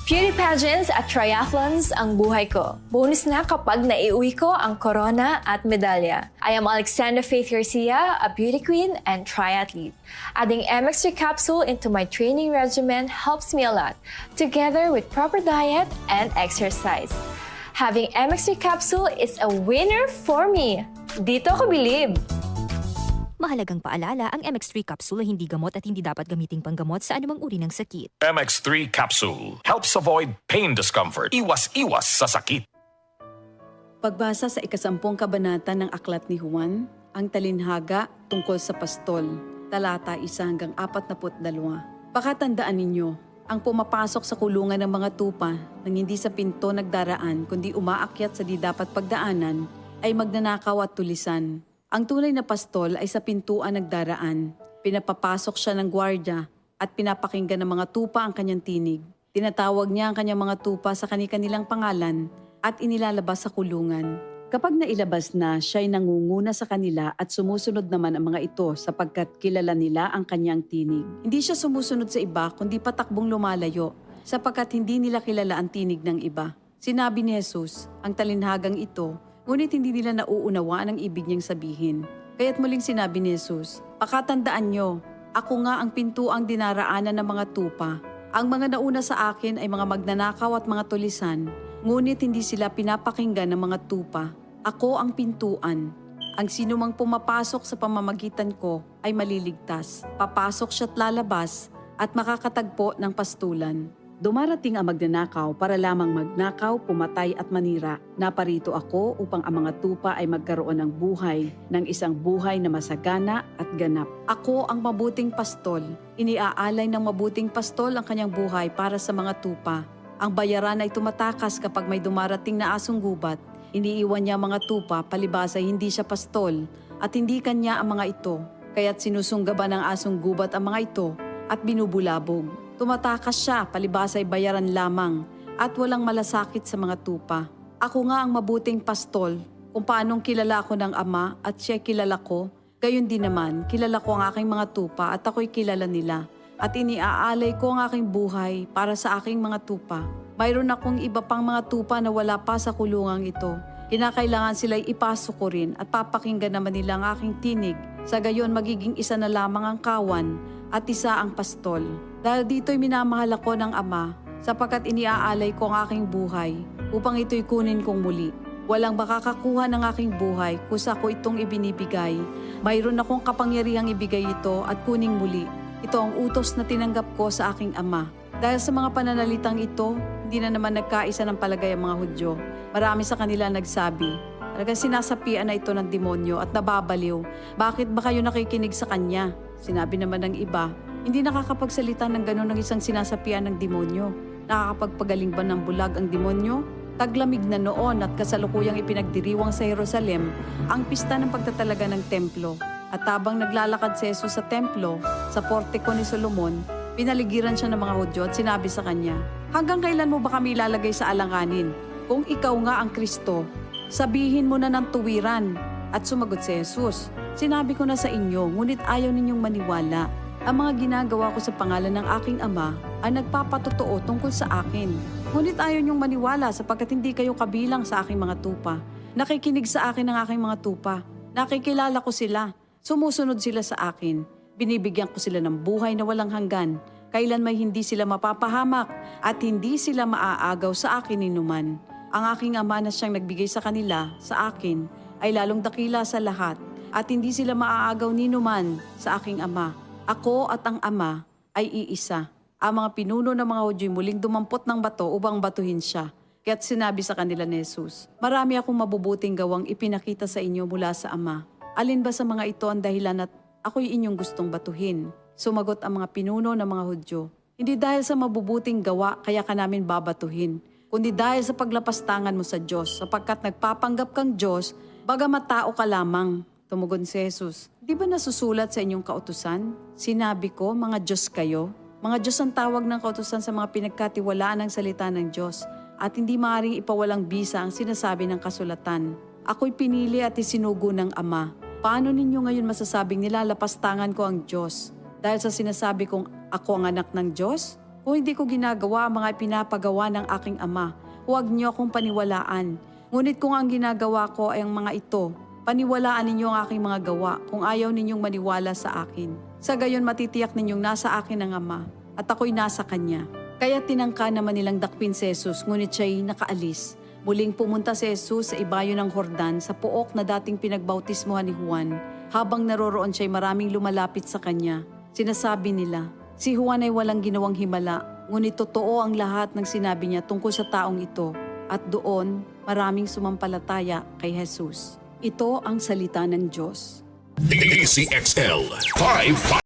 Beauty pageants at triathlons ang buhay ko. Bonus na kapag naiuwi ko ang corona at medalya. I am Alexandra Faith Garcia, a beauty queen and triathlete. Adding MX3 capsule into my training regimen helps me a lot, together with proper diet and exercise. Having MX3 capsule is a winner for me. Dito ko believe. Mahalagang paalala, ang MX3 capsule ay hindi gamot at hindi dapat gamiting panggamot sa anumang uri ng sakit. MX3 capsule helps avoid pain discomfort. Iwas-iwas sa sakit. Pagbasa sa ikasampung kabanata ng Aklat ni Juan, ang talinhaga tungkol sa pastol, talata 1-42. Pakatandaan ninyo, ang pumapasok sa kulungan ng mga tupa nang hindi sa pinto nagdaraan kundi umaakyat sa di dapat pagdaanan ay magnanakaw at tulisan. Ang tunay na pastol ay sa pintuan nagdaraan. Pinapapasok siya ng gwardya at pinapakinggan ng mga tupa ang kanyang tinig. Tinatawag niya ang kanyang mga tupa sa kani-kanilang pangalan at inilalabas sa kulungan. Kapag nailabas na, siya'y nangunguna sa kanila at sumusunod naman ang mga ito sapagkat kilala nila ang kanyang tinig. Hindi siya sumusunod sa iba kundi patakbong lumalayo sapagkat hindi nila kilala ang tinig ng iba. Sinabi ni Jesus, ang talinhagang ito, ngunit hindi nila nauunawaan ang ibig niyang sabihin. Kaya't muling sinabi ni Jesus, pakatandaan niyo, ako nga ang pintuang dinaraanan ng mga tupa. Ang mga nauna sa akin ay mga magnanakaw at mga tulisan, ngunit hindi sila pinapakinggan ng mga tupa. Ako ang pintuan. Ang sinumang pumapasok sa pamamagitan ko ay maliligtas. Papasok siya't lalabas at makakatagpo ng pastulan. Dumarating ang magnanakaw para lamang magnakaw, pumatay at manira. Naparito ako upang ang mga tupa ay magkaroon ng buhay, ng isang buhay na masagana at ganap. Ako ang mabuting pastol. Iniaalay ng mabuting pastol ang kanyang buhay para sa mga tupa. Ang bayaran ay tumatakas kapag may dumarating na asong gubat. Iniiwan niya mga tupa, palibas ay hindi siya pastol at hindi kanya ang mga ito. Kaya't sinusunggaban ng asong gubat ang mga ito at binubulabog. Tumatakas siya, palibas ay bayaran lamang at walang malasakit sa mga tupa. Ako nga ang mabuting pastol, kung paanong kilala ko ng Ama at siya kilala ko, gayon din naman kilala ko ang aking mga tupa at ako'y kilala nila. At iniaalay ko ang aking buhay para sa aking mga tupa. Mayroon akong iba pang mga tupa na wala pa sa kulungang ito. Kinakailangan sila'y ipasok ko rin at papakinggan naman nila ang aking tinig. Sa gayon magiging isa na lamang ang kawan at isa ang pastol. Dahil dito'y minamahal ako ng Ama, sapagkat iniaalay ko ang aking buhay, upang ito'y kunin kong muli. Walang makakakuha ng aking buhay kusa ko itong ibinibigay. Mayroon akong kapangyarihang ibigay ito at kuning muli. Ito ang utos na tinanggap ko sa aking Ama. Dahil sa mga pananalitang ito, hindi na naman nagkaisa ng palagay ang mga Hudyo. Marami sa kanila nagsabi, talagang sinasapian na ito ng demonyo at nababaliw. Bakit ba kayo nakikinig sa kanya? Sinabi naman ng iba, hindi nakakapagsalita ng gano'n ng isang sinasapian ng demonyo. Nakakapagpagaling ba ng bulag ang demonyo? Taglamig na noon at kasalukuyang ipinagdiriwang sa Jerusalem ang pista ng pagtatalaga ng templo. At habang naglalakad si Jesus sa templo, sa portiko ni Solomon, pinaligiran siya ng mga Hudyo at sinabi sa kanya, hanggang kailan mo ba kami ilalagay sa alanganin? Kung ikaw nga ang Kristo, sabihin mo na ng tuwiran. At sumagot si Jesus, sinabi ko na sa inyo, ngunit ayaw ninyong maniwala. Ang mga ginagawa ko sa pangalan ng aking Ama ay nagpapatotoo tungkol sa akin. Ngunit ayaw niyong maniwala sapagkat hindi kayo kabilang sa aking mga tupa. Nakikinig sa akin ang aking mga tupa. Nakikilala ko sila. Sumusunod sila sa akin. Binibigyan ko sila ng buhay na walang hanggan. Kailan may hindi sila mapapahamak at hindi sila maaagaw sa akin ninuman. Ang aking Ama na siyang nagbigay sa kanila, sa akin, ay lalong dakila sa lahat at hindi sila maaagaw ninuman sa aking Ama. Ako at ang Ama ay iisa. Ang mga pinuno ng mga Hudyo muling dumampot ng bato upang batuhin siya. Kaya't sinabi sa kanila ni Jesus, marami akong mabubuting gawang ipinakita sa inyo mula sa Ama. Alin ba sa mga ito ang dahilan at ako'y inyong gustong batuhin? Sumagot ang mga pinuno ng mga Hudyo, hindi dahil sa mabubuting gawa kaya ka namin babatuhin, kundi dahil sa paglapastangan mo sa Diyos, sapagkat nagpapanggap kang Diyos, bagamat tao ka lamang. Tumugon si Jesus, di ba nasusulat sa inyong kautusan? Sinabi ko, mga Diyos kayo. Mga Diyos ang tawag ng kautusan sa mga pinagkatiwalaan ng salita ng Diyos at hindi maaaring ipawalang bisa ang sinasabi ng kasulatan. Ako'y pinili at isinugo ng Ama. Paano ninyo ngayon masasabing nilalapastangan ko ang Diyos? Dahil sa sinasabi kong ako ang anak ng Diyos? Kung hindi ko ginagawa ang mga pinapagawa ng aking ama, huwag niyo akong paniwalaan. Ngunit kung ang ginagawa ko ay ang mga ito, paniwalaan ninyo ang aking mga gawa kung ayaw ninyong maniwala sa akin. Sa gayon matitiyak ninyong nasa akin ang ama at ako'y nasa kanya. Kaya tinangka naman nilang dakpin si Jesus, ngunit siya'y nakaalis. Muling pumunta si Jesus sa ibayo ng Jordan sa pook na dating pinagbautismohan ni Juan. Habang naroroon siya'y maraming lumalapit sa kanya. Sinasabi nila, si Juan ay walang ginawang himala, ngunit totoo ang lahat ng sinabi niya tungkol sa taong ito. At doon, maraming sumampalataya kay Jesus. Ito ang salita ng Diyos. DCXL 5